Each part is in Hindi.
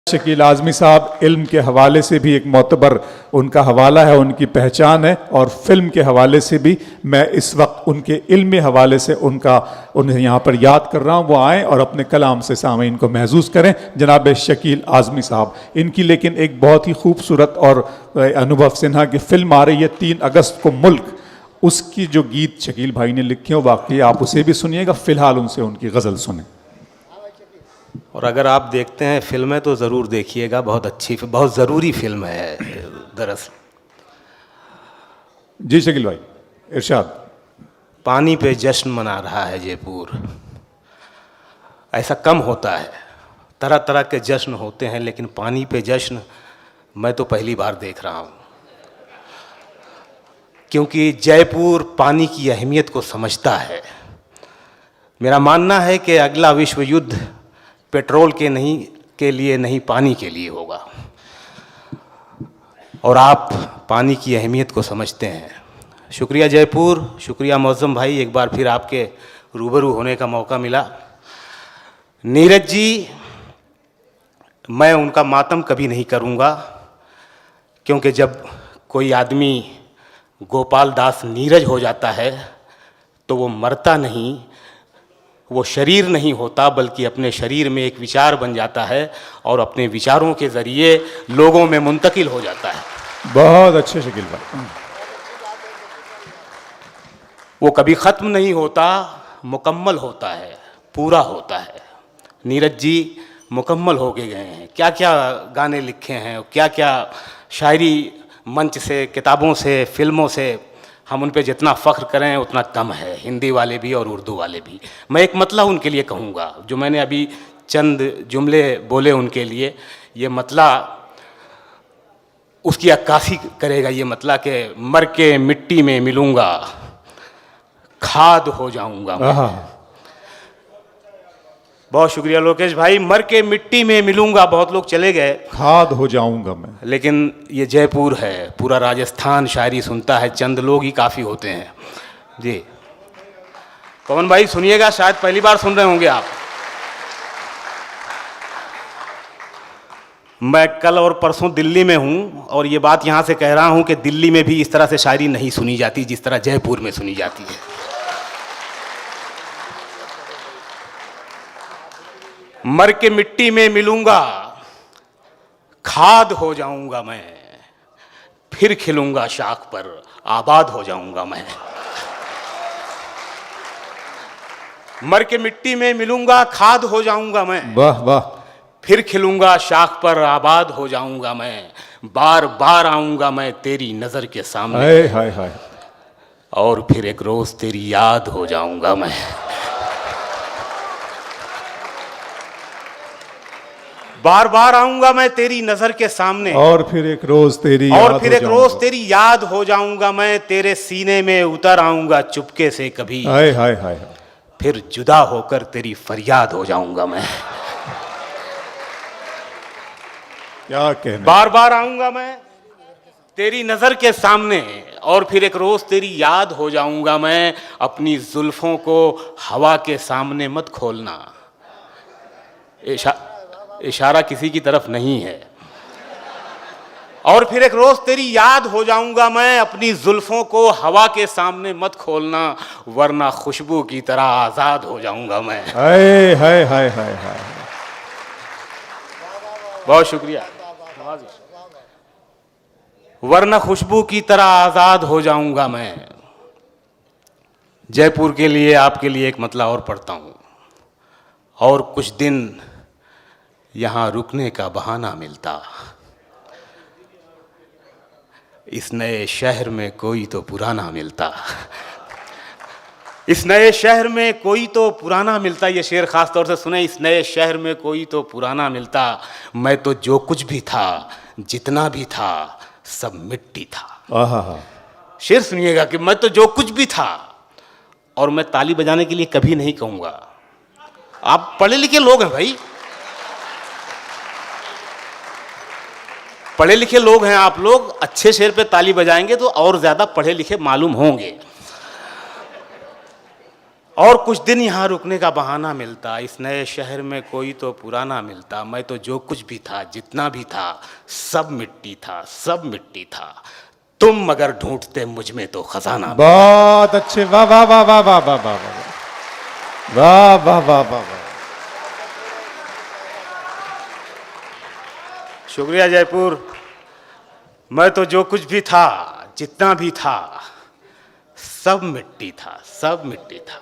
शकील आज़मी साहब इल्म के हवाले से भी एक मोतबर उनका हवाला है, उनकी पहचान है, और फिल्म के हवाले से भी मैं इस वक्त उनके इल्मी हवाले से उन्हें यहाँ पर याद कर रहा हूँ। वो आएँ और अपने कलाम से सामीन को महसूस करें। जनाब शकील आज़मी साहब, इनकी लेकिन एक बहुत ही खूबसूरत और अनुभव सिन्हा की फिल्म आ रही है 3 अगस्त को, मुल्क, उसकी जो गीत शकील भाई ने लिखे हो, वाकई आप उसे भी सुनिएगा। फ़िलहाल उनसे उनकी गज़ल सुने। और अगर आप देखते हैं फिल्में तो ज़रूर देखिएगा, बहुत अच्छी, बहुत ज़रूरी फिल्म है दरअसल। जी शकील भाई, इरशाद। पानी पे जश्न मना रहा है जयपुर। ऐसा कम होता है, तरह तरह के जश्न होते हैं, लेकिन पानी पे जश्न मैं तो पहली बार देख रहा हूँ, क्योंकि जयपुर पानी की अहमियत को समझता है। मेरा मानना है कि अगला विश्व युद्ध पेट्रोल के लिए नहीं, पानी के लिए होगा, और आप पानी की अहमियत को समझते हैं। शुक्रिया जयपुर, शुक्रिया मौज़म भाई, एक बार फिर आपके रूबरू होने का मौका मिला। नीरज जी, मैं उनका मातम कभी नहीं करूँगा, क्योंकि जब कोई आदमी गोपाल दास नीरज हो जाता है तो वो मरता नहीं, वो शरीर नहीं होता, बल्कि अपने शरीर में एक विचार बन जाता है और अपने विचारों के ज़रिए लोगों में मुंतकिल हो जाता है। बहुत अच्छे शकील भाई। वो कभी ख़त्म नहीं होता, मुकम्मल होता है, पूरा होता है। नीरज जी मुकम्मल हो के गए हैं, क्या क्या गाने लिखे हैं, क्या क्या शायरी, मंच से, किताबों से, फिल्मों से। हम उन पे जितना फ़ख्र करें उतना कम है, हिंदी वाले भी और उर्दू वाले भी। मैं एक मतला उनके लिए कहूँगा, जो मैंने अभी चंद जुमले बोले उनके लिए, ये मतला उसकी अक्कासी करेगा। ये मतला कि मर के मिट्टी में मिलूँगा, खाद हो जाऊँगा मैं। बहुत शुक्रिया लोकेश भाई। मर के मिट्टी में मिलूँगा, बहुत लोग चले गए, खाद हो जाऊँगा मैं। लेकिन ये जयपुर है, पूरा राजस्थान शायरी सुनता है, चंद लोग ही काफ़ी होते हैं। जी पवन भाई सुनिएगा, शायद पहली बार सुन रहे होंगे आप। मैं कल और परसों दिल्ली में हूँ, और ये बात यहाँ से कह रहा हूँ कि दिल्ली में भी इस तरह से शायरी नहीं सुनी जाती जिस तरह जयपुर में सुनी जाती है। मर के मिट्टी में मिलूंगा, खाद हो जाऊंगा मैं, फिर खिलूंगा शाख पर, आबाद हो जाऊंगा मैं। मर के मिट्टी में मिलूंगा, खाद हो जाऊंगा मैं, वाह वाह, फिर खिलूंगा शाख पर, आबाद हो जाऊंगा मैं। बार बार आऊंगा मैं तेरी नजर के सामने, हाय हाय हाय, और फिर एक रोज तेरी याद हो जाऊंगा मैं। बार बार आऊंगा मैं तेरी नजर के सामने, और फिर एक रोज तेरी याद हो जाऊंगा मैं। तेरे सीने में उतर आऊंगा चुपके से कभी, हाय हाय हाय, फिर जुदा होकर तेरी फरियाद हो जाऊंगा मैं। क्या कहना। बार बार आऊंगा मैं तेरी नजर के सामने, और फिर एक रोज तेरी याद हो जाऊंगा मैं। अपनी जुल्फों को हवा के सामने मत खोलना, इशारा किसी की तरफ नहीं है। और फिर एक रोज तेरी याद हो जाऊंगा मैं। अपनी जुल्फों को हवा के सामने मत खोलना, वरना खुशबू की तरह आजाद हो जाऊंगा मैं। हाय हाय हाय हाय हाय, बहुत शुक्रिया। वरना खुशबू की तरह आजाद हो जाऊंगा मैं। जयपुर के लिए, आपके लिए एक मतला और पढ़ता हूं। और कुछ दिन यहाँ रुकने का बहाना मिलता, इस नए शहर में कोई तो पुराना मिलता। इस नए शहर में कोई तो पुराना मिलता। ये शेर खास तौर से सुने। इस नए शहर में कोई तो पुराना मिलता, मैं तो जो कुछ भी था, जितना भी था, सब मिट्टी था। शेर सुनिएगा कि मैं तो जो कुछ भी था, और मैं ताली बजाने के लिए कभी नहीं कहूँगा। आप पढ़े लिखे लोग हैं भाई, पढ़े लिखे लोग हैं आप लोग, अच्छे शेर पे ताली बजाएंगे तो और ज़्यादा पढ़े लिखे मालूम होंगे। और कुछ दिन यहाँ रुकने का बहाना मिलता, इस नए शहर में कोई तो पुराना मिलता। मैं तो जो कुछ भी था, जितना भी था, सब मिट्टी था, सब मिट्टी था। तुम मगर ढूंढते मुझ में तो खजाना। बहुत अच्छे, वाह वाह वाह वाह वाह वाह वाह वाह वाह वाह वाह वाह। शुक्रिया जयपुर। मैं तो जो कुछ भी था, जितना भी था, सब मिट्टी था, सब मिट्टी था।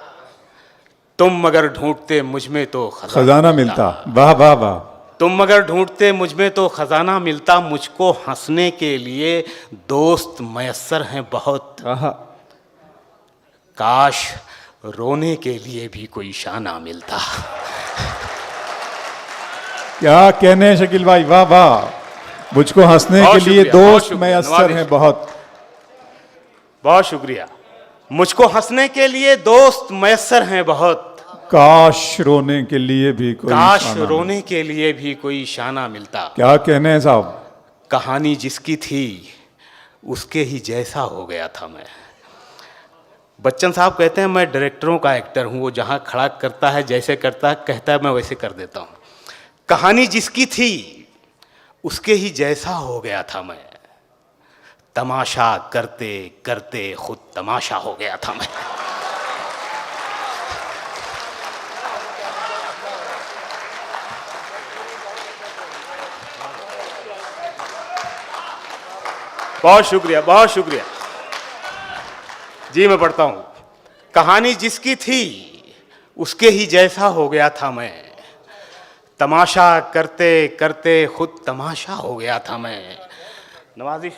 तुम मगर ढूंढते मुझ में तो खजाना मिलता। वाह वाह वाह। तुम मगर ढूंढते मुझ में तो खजाना मिलता। मुझको हंसने के लिए दोस्त मयस्सर हैं बहुत। आहा। काश रोने के लिए भी कोई शाना मिलता। क्या कहने हैं शकील भाई, वाह वाह। मुझको हंसने के लिए दोस्त मयस्सर हैं बहुत। बहुत शुक्रिया। मुझको हंसने के लिए दोस्त मयस्सर हैं बहुत। काश रोने के लिए भी कोई काश शाना रोने के लिए भी कोई शाना मिलता। क्या कहने हैं साहब। कहानी जिसकी थी उसके ही जैसा हो गया था मैं। बच्चन साहब कहते हैं मैं डायरेक्टरों का एक्टर हूँ, वो जहाँ खड़ा करता है, जैसे करता है, कहता है, मैं वैसे कर देता हूँ। कहानी जिसकी थी उसके ही जैसा हो गया था मैं। तमाशा करते करते खुद तमाशा हो गया था मैं। बहुत शुक्रिया, बहुत शुक्रिया जी। मैं पढ़ता हूं। कहानी जिसकी थी उसके ही जैसा हो गया था मैं। तमाशा करते करते खुद तमाशा हो गया था मैं। नवाजी,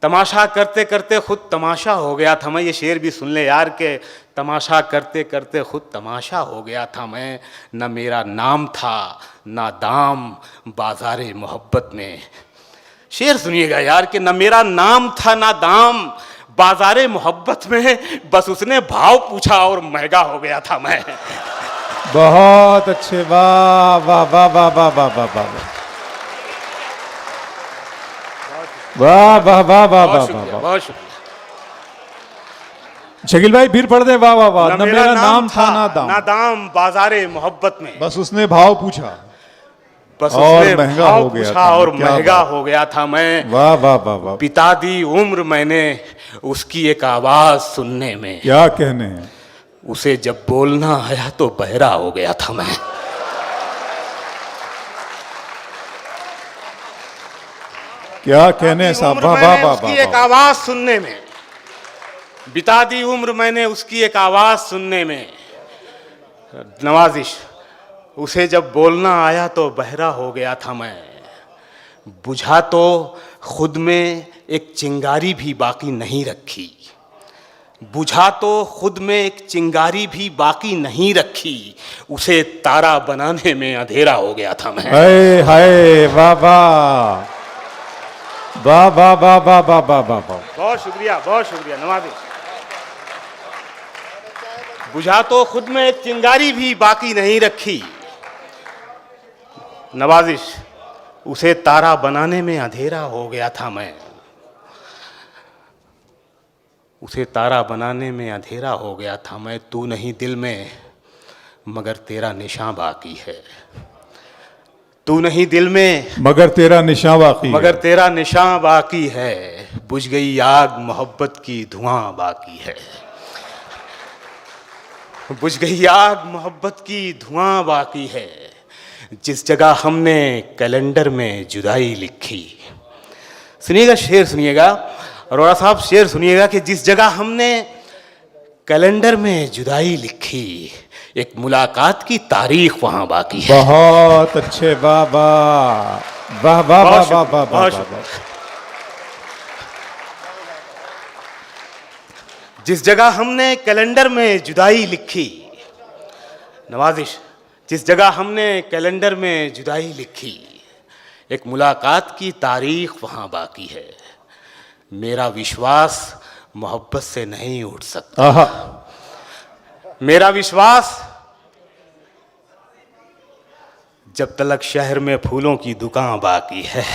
तमाशा करते करते खुद तमाशा हो गया था मैं। ये शेर भी सुन ले यार के तमाशा करते करते खुद तमाशा हो गया था मैं। न मेरा नाम था ना दाम बाजारे मोहब्बत में। शेर सुनिएगा यार कि न मेरा नाम था ना दाम बाजारे मोहब्बत में, बस उसने भाव पूछा और महंगा हो गया था मैं। बहुत अच्छे, वाह वाह वाह वाह वाह वाह वाह वाह वाह वाह वाह वाह वाह वाह। बहुत शुक्रिया। शकील भाई फिर पढ़ दे, वाह वाह वाह। न मेरा नाम था ना दाम बाजारे मोहब्बत में, बस उसने भाव पूछा बस और उसने महंगा भाव हो गया पूछा था। और क्या महंगा बात। हो गया था मैं। वाह वाह वाह वाह। बिता दी उम्र मैंने उसकी एक आवाज सुनने में। क्या कहने हैं। उसे जब बोलना आया तो बहरा हो गया था मैं। क्या कहने हैं साहब, वाह वाह वाह उसकी एक वाह। आवाज सुनने में, बिता दी उम्र मैंने उसकी एक आवाज सुनने में। नवाजिश, उसे जब बोलना आया तो बहरा हो गया था मैं। बुझा तो खुद में एक चिंगारी भी बाकी नहीं रखी। बुझा तो खुद में एक चिंगारी भी बाकी नहीं रखी। उसे तारा बनाने में अंधेरा हो गया था मैं। हाय हाय, वाह वाह वाह वाह वाह वाह वाह वाह वाह वाह। बहुत शुक्रिया नवाजिश। बुझा तो खुद में एक चिंगारी भी बाकी नहीं रखी। नवाजिश, उसे तारा बनाने में अंधेरा हो गया था मैं। उसे तारा बनाने में अंधेरा हो गया था मैं। तू नहीं दिल में मगर तेरा निशान बाकी है। तू नहीं दिल में मगर तेरा निशान बाकी है। मगर तेरा निशान बाकी है। बुझ गई आग मोहब्बत की धुआं बाकी है। बुझ गई आग मोहब्बत की धुआं बाकी है। जिस जगह हमने कैलेंडर में जुदाई लिखी। सुनिएगा शेर, सुनिएगा अरोड़ा साहब, शेर सुनिएगा कि जिस जगह हमने कैलेंडर में जुदाई लिखी, एक मुलाकात की तारीख वहां बाकी है। बहुत अच्छे, वाह वाह वाह वाह वाह वाह वाह वाह वाह। जिस जगह हमने कैलेंडर में जुदाई लिखी। नवाजिश, जिस जगह हमने कैलेंडर में जुदाई लिखी, एक मुलाकात की तारीख वहां बाकी है। मेरा विश्वास मोहब्बत से नहीं उठ सकता। आहा। मेरा विश्वास जब तलक शहर में फूलों की दुकान बाकी है।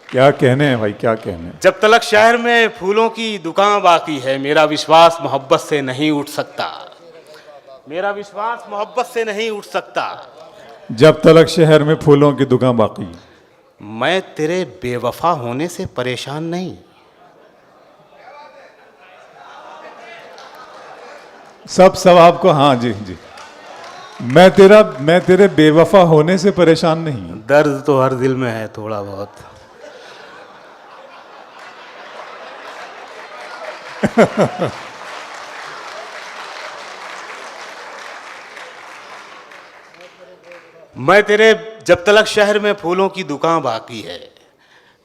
क्या कहने हैं भाई, क्या कहने हैं। जब तलक शहर में फूलों की दुकान बाकी है, मेरा विश्वास मोहब्बत से नहीं उठ सकता, मेरा विश्वास मोहब्बत से नहीं उठ सकता। जब तलक शहर में फूलों की दुकान बाकी। मैं तेरे बेवफा होने से परेशान नहीं। सब आपको, हाँ जी जी। मैं तेरे बेवफा होने से परेशान नहीं। दर्द तो हर दिल में है थोड़ा बहुत। मैं तेरे, जब तलक शहर में फूलों की दुकान बाकी है,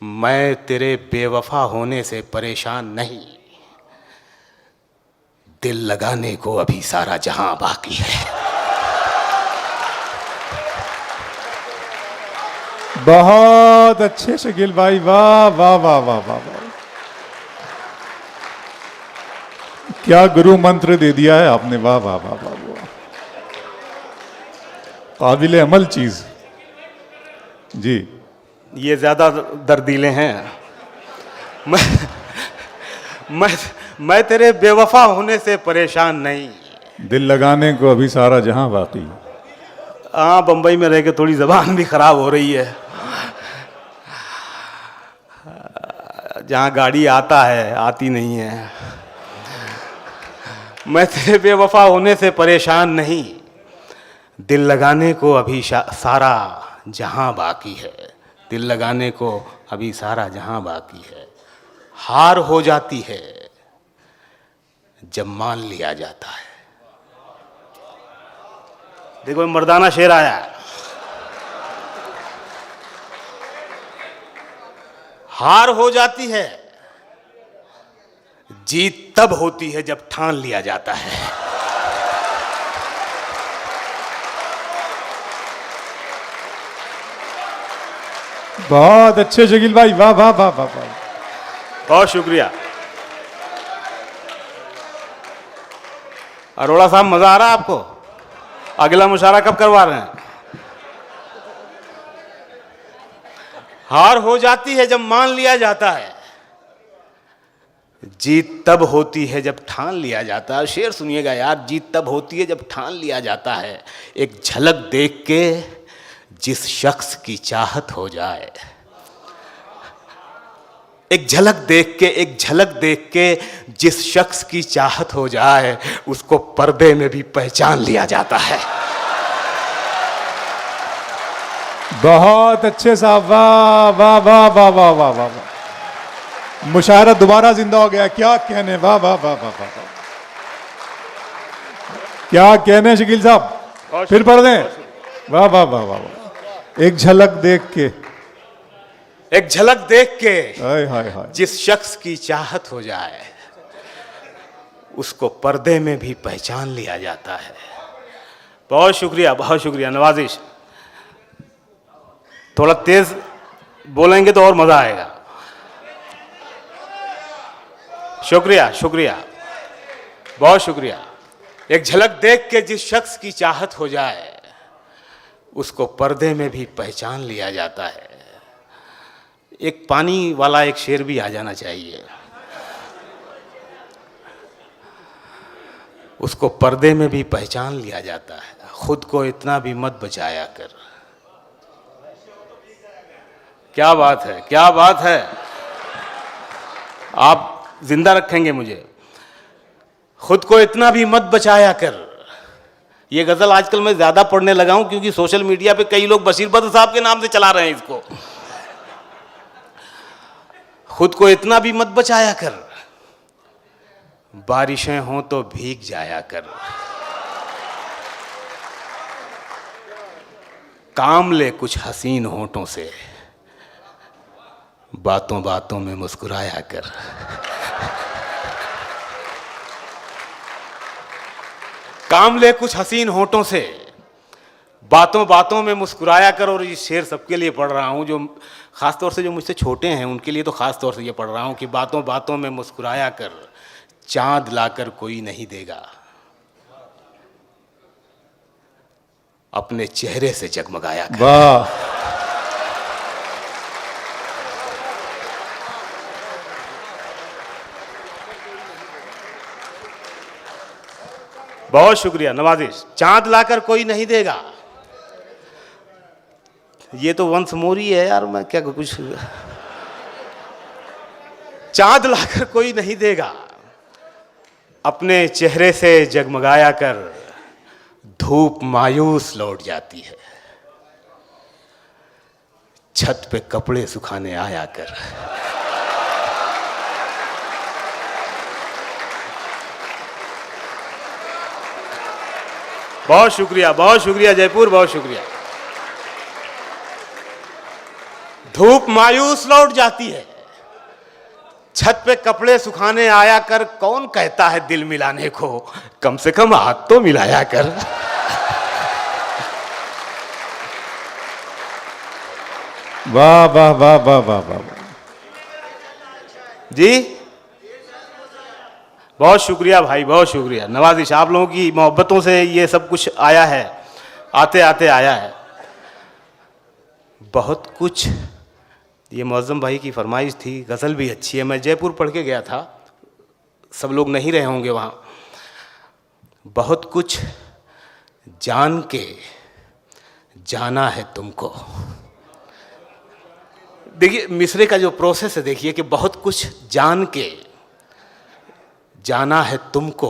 मैं तेरे बेवफा होने से परेशान नहीं। दिल लगाने को अभी सारा जहां बाकी है। बहुत अच्छे शकील भाई, वाह वाह वाह वाह वाह वाह, क्या गुरु मंत्र दे दिया है आपने, वाह वाह वाह वाह वाह, काबिल अमल चीज जी। ये ज्यादा दर्दीले हैं। मैं मैं तेरे बेवफा होने से परेशान नहीं। दिल लगाने को अभी सारा जहां बाकी। हाँ, बंबई में रह के थोड़ी जबान भी खराब हो रही है। जहाँ गाड़ी आता है, आती नहीं है। मैं तेरे बेवफा होने से परेशान नहीं। दिल लगाने को अभी सारा जहां बाकी है। दिल लगाने को अभी सारा जहां बाकी है। हार हो जाती है जब मान लिया जाता है। देखो मर्दाना शेर आया है। हार हो जाती है, जीत तब होती है जब ठान लिया जाता है। बहुत अच्छे शकील भाई, वाह वाह वाह वाह वाह, बहुत शुक्रिया। अरोड़ा साहब, मजा आ रहा है आपको? अगला मुशायरा कब करवा रहे हैं? हार हो जाती है जब मान लिया जाता है, जीत तब होती है जब ठान लिया जाता है। शेर सुनिएगा यार, जीत तब होती है जब ठान लिया जाता है। एक झलक देख के जिस शख्स की चाहत हो जाए, एक झलक देख के जिस शख्स की चाहत हो जाए, उसको पर्दे में भी पहचान लिया जाता है। बहुत अच्छे साहब, वाह वाह वाह वाह वाह वाह वाह वाह, मुशायरा दोबारा जिंदा हो गया, क्या कहने, वाह वाह वाह वाह वाह, क्या कहने शकील साहब, फिर पढ़ दें, वाह वाह वाह वाह वाह। एक झलक देख के, एक झलक देख के हाय हाय हाय, जिस शख्स की चाहत हो जाए, उसको पर्दे में भी पहचान लिया जाता है। बहुत शुक्रिया नवाजिश। थोड़ा तेज बोलेंगे तो और मजा आएगा। शुक्रिया, बहुत शुक्रिया। एक झलक देख के जिस शख्स की चाहत हो जाए, उसको पर्दे में भी पहचान लिया जाता है। एक पानी वाला एक शेर भी आ जाना चाहिए। उसको पर्दे में भी पहचान लिया जाता है। खुद को इतना भी मत बचाया कर। क्या बात है, क्या बात है। आप जिंदा रखेंगे मुझे। खुद को इतना भी मत बचाया कर। ये गजल आजकल मैं ज्यादा पढ़ने लगा हूं, क्योंकि सोशल मीडिया पे कई लोग बशीर बद्र साहब के नाम से चला रहे हैं इसको। खुद को इतना भी मत बचाया कर, बारिशें हों तो भीग जाया कर। काम ले कुछ हसीन होंठों से, बातों बातों में मुस्कुराया कर। काम ले कुछ हसीन होंठों से, बातों बातों में मुस्कुराया कर। और ये शेर सबके लिए पढ़ रहा हूँ, जो खासतौर से जो मुझसे छोटे हैं उनके लिए तो खासतौर से ये पढ़ रहा हूँ कि बातों बातों में मुस्कुराया कर, चांद लाकर कोई नहीं देगा, अपने चेहरे से जगमगाया कर। वाह, बहुत शुक्रिया, नवाजिश। चांद लाकर कोई नहीं देगा, ये तो वंश मोरी है यार, मैं क्या कुछ। चांद लाकर कोई नहीं देगा, अपने चेहरे से जगमगाया कर धूप मायूस लौट जाती है, छत पे कपड़े सुखाने आया कर। बहुत शुक्रिया जयपुर, बहुत शुक्रिया। धूप मायूस लौट जाती है, छत पे कपड़े सुखाने आया कर, कौन कहता है दिल मिलाने को, कम से कम हाथ तो मिलाया कर। वाह वाह वाह वाह वाह वाह। जी बहुत शुक्रिया भाई, बहुत शुक्रिया। नवाजिश, आप लोगों की मोहब्बतों से ये सब कुछ आया है, आते आते आया है बहुत कुछ। ये मौज़म भाई की फरमाइश थी, गज़ल भी अच्छी है। मैं जयपुर पढ़ के गया था, सब लोग नहीं रहे होंगे वहाँ। बहुत कुछ जान के जाना है तुमको। देखिए मिसरे का जो प्रोसेस है, देखिए कि बहुत कुछ जान के जाना है तुमको,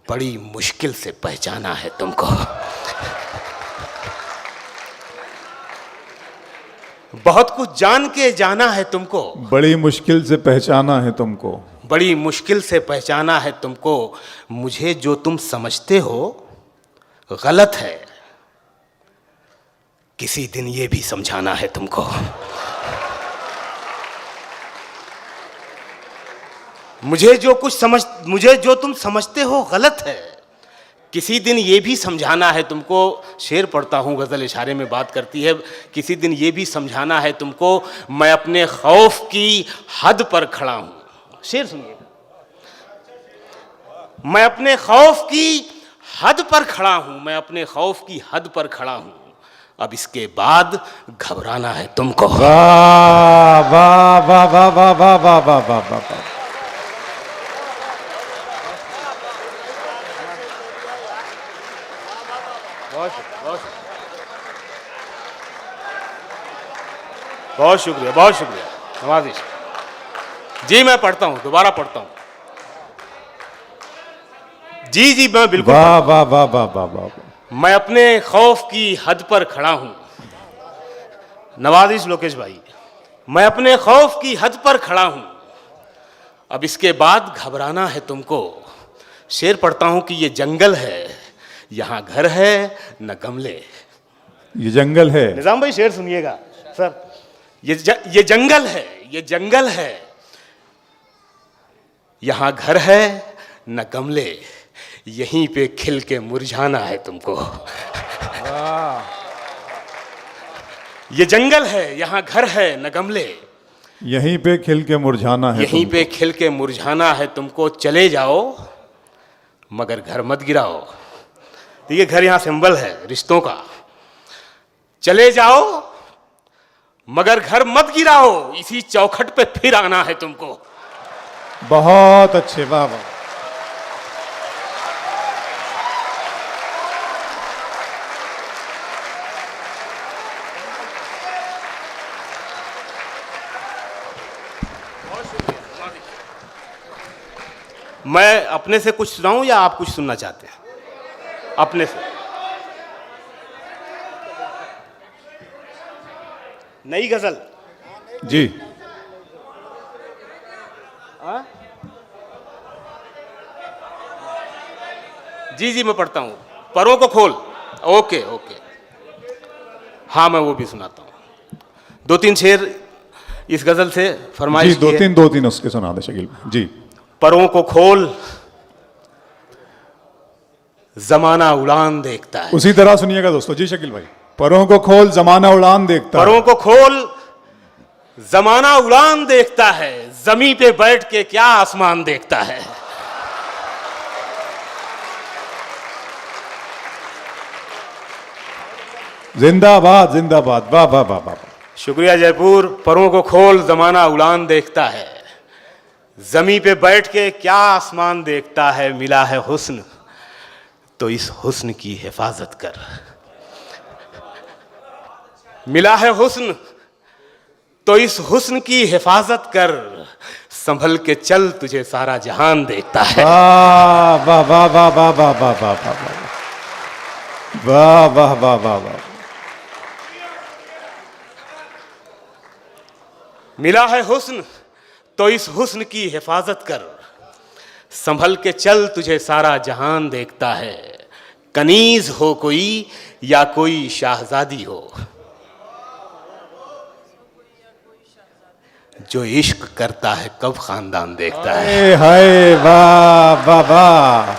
बड़ी मुश्किल से पहचाना है तुमको। बहुत कुछ जान के जाना है तुमको, बड़ी मुश्किल से पहचाना है तुमको, बड़ी मुश्किल से पहचाना है तुमको। मुझे जो तुम समझते हो गलत है, किसी दिन ये भी समझाना है तुमको। मुझे जो तुम समझते हो गलत है, किसी दिन ये भी समझाना है तुमको। शेर पढ़ता हूँ, गज़ल इशारे में बात करती है। किसी दिन ये भी समझाना है तुमको, मैं अपने खौफ की हद पर खड़ा हूँ। शेर सुनिए, मैं अपने खौफ की हद पर खड़ा हूँ, मैं अपने खौफ की हद पर खड़ा हूँ, अब इसके बाद घबराना है तुमको। वाह वाह वाह वाह वाह वाह वाह वाह वाह वाह। बहुत शुक्रिया, बहुत शुक्रिया नवाजिश जी। मैं पढ़ता हूँ, दोबारा पढ़ता हूँ। जी जी मैं बिल्कुल। वाह वाह वाह वाह वाह वाह। मैं अपने खौफ की हद पर खड़ा हूं। नवाजिश लोकेश भाई, मैं अपने खौफ की हद पर खड़ा हूं, अब इसके बाद घबराना है तुमको। शेर पढ़ता हूं कि ये जंगल है, यहां घर है न गमले। ये जंगल है। निजाम भाई शेर सुनिएगा सर। ये जंगल है, ये जंगल है, यहां घर है न गमले, यहीं पे खिल के मुरझाना है तुमको। ये जंगल है, यहां घर है न गमले, यहीं पे खिल के मुरझाना है, यहीं पे खिल के मुरझाना है तुमको। चले जाओ मगर घर मत गिराओ। देखिए घर यहां सिंबल है रिश्तों का। चले जाओ मगर घर मत गिराओ, इसी चौखट पे फिर आना है तुमको। बहुत अच्छे, वाह वाह। मैं अपने से कुछ सुनाऊं या आप कुछ सुनना चाहते हैं? अपने से नई गजल जी। जी जी मैं पढ़ता हूं। परों को खोल। ओके ओके, हाँ मैं वो भी सुनाता हूं। दो तीन शेर इस गजल से फरमाइश जी, दो तीन उसके सुना दे शकील जी। परों को खोल जमाना उड़ान देखता है। उसी तरह सुनिएगा दोस्तों। जी शकील भाई। परों को खोल जमाना उड़ान देखता है। परों को खोल जमाना उड़ान देखता है, जमी पे बैठ के क्या आसमान देखता है। जिंदाबाद जिंदाबाद, वाह वाह वाह वाह। शुक्रिया जयपुर। परों को खोल जमाना उड़ान देखता है, जमी पे बैठ के क्या आसमान देखता है। मिला है हुस्न तो इस हुस्न की हिफाजत कर। मिला है हुस्न तो इस हुस्न की हिफाजत कर, संभल के चल तुझे सारा जहान देखता है। वाह वाह वाह वाह वाह वाह वाह वाह वाह वाह वाह वाह वाह। मिला है हुस्न तो इस हुस्न की हिफाजत कर, संभल के चल तुझे सारा जहान देखता है। कनीज हो कोई या कोई शाहजादी हो, जो इश्क करता है कब खानदान देखता है। हाय वाह वाह वाह।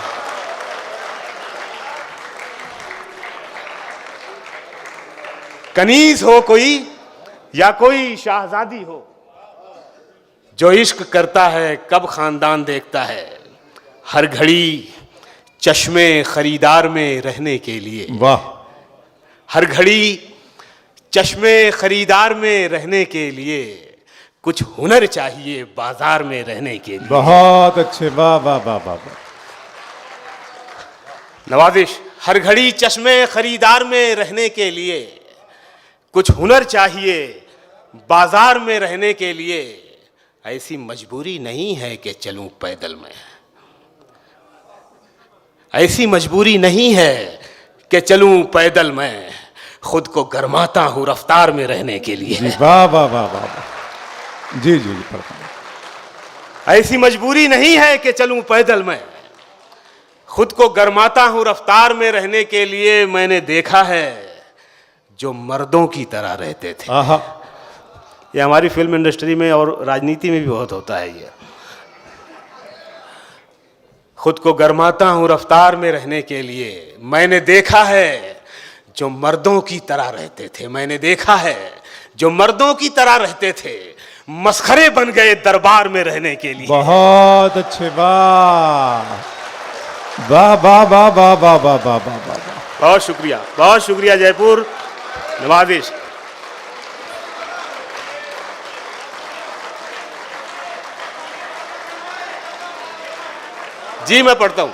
कनीज हो कोई या कोई शाहजादी हो, जो इश्क करता है कब खानदान देखता है। हर घड़ी चश्मे खरीदार में रहने के लिए, वाह। हर घड़ी चश्मे खरीदार में रहने के लिए, कुछ हुनर चाहिए बाजार में रहने के लिए। बहुत अच्छे, वाह वाह वाह वाह वाह। नवाजिश, हर घड़ी चश्मे खरीदार में रहने के लिए, कुछ हुनर चाहिए बाजार में रहने के लिए। ऐसी मजबूरी नहीं है कि चलूं पैदल में, ऐसी मजबूरी नहीं है कि चलूं पैदल में, खुद को गरमाता हूं रफ्तार में रहने के लिए। वाह वाह वाह वाह वाह। जी जी जी। ऐसी मजबूरी नहीं है कि चलूं पैदल में, खुद को गरमाता हूं रफ्तार में रहने के लिए। मैंने देखा है जो मर्दों की तरह रहते थे। आहा। ये हमारी फिल्म इंडस्ट्री में और राजनीति में भी बहुत होता है ये। खुद को गरमाता हूं रफ्तार में रहने के लिए। मैंने देखा है जो मर्दों की तरह रहते थे। मैंने देखा है जो मर्दों की तरह रहते थे, मस्खरे बन गए दरबार में रहने के लिए। बहुत अच्छे, वाह वाह वाह वाह वाह वाह वाह वाह वाह वाह। बहुत शुक्रिया जयपुर। नवाजिश। जी मैं पढ़ता हूं।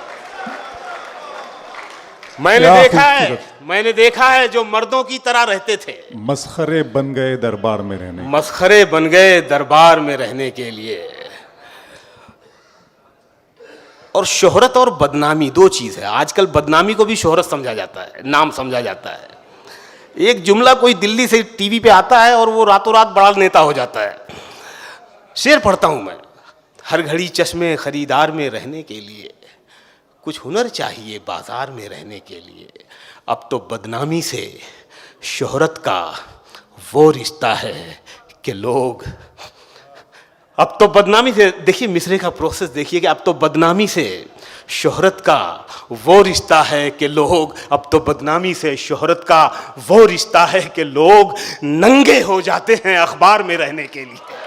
मैंने देखा है जो मर्दों की तरह रहते थे, मस्खरे बन गए दरबार में रहने। मस्खरे बन गए दरबार में रहने के लिए। और शोहरत और बदनामी दो चीज है। आजकल बदनामी को भी शोहरत समझा जाता है, नाम समझा जाता है। एक जुमला कोई दिल्ली से टीवी पे आता है और वो रातों रात बड़ा नेता हो जाता है। शेर पढ़ता हूं मैं। हर घड़ी चश्मे खरीदार में रहने के लिए, कुछ हुनर चाहिए बाजार में रहने के लिए। अब तो बदनामी से शोहरत का वो रिश्ता है कि लोग, अब तो बदनामी से, देखिए मिसरे का प्रोसेस देखिए कि अब तो बदनामी से शोहरत का वो रिश्ता है कि लोग, अब तो बदनामी से शोहरत का वो रिश्ता है कि लोग नंगे हो जाते हैं अखबार में रहने के लिए।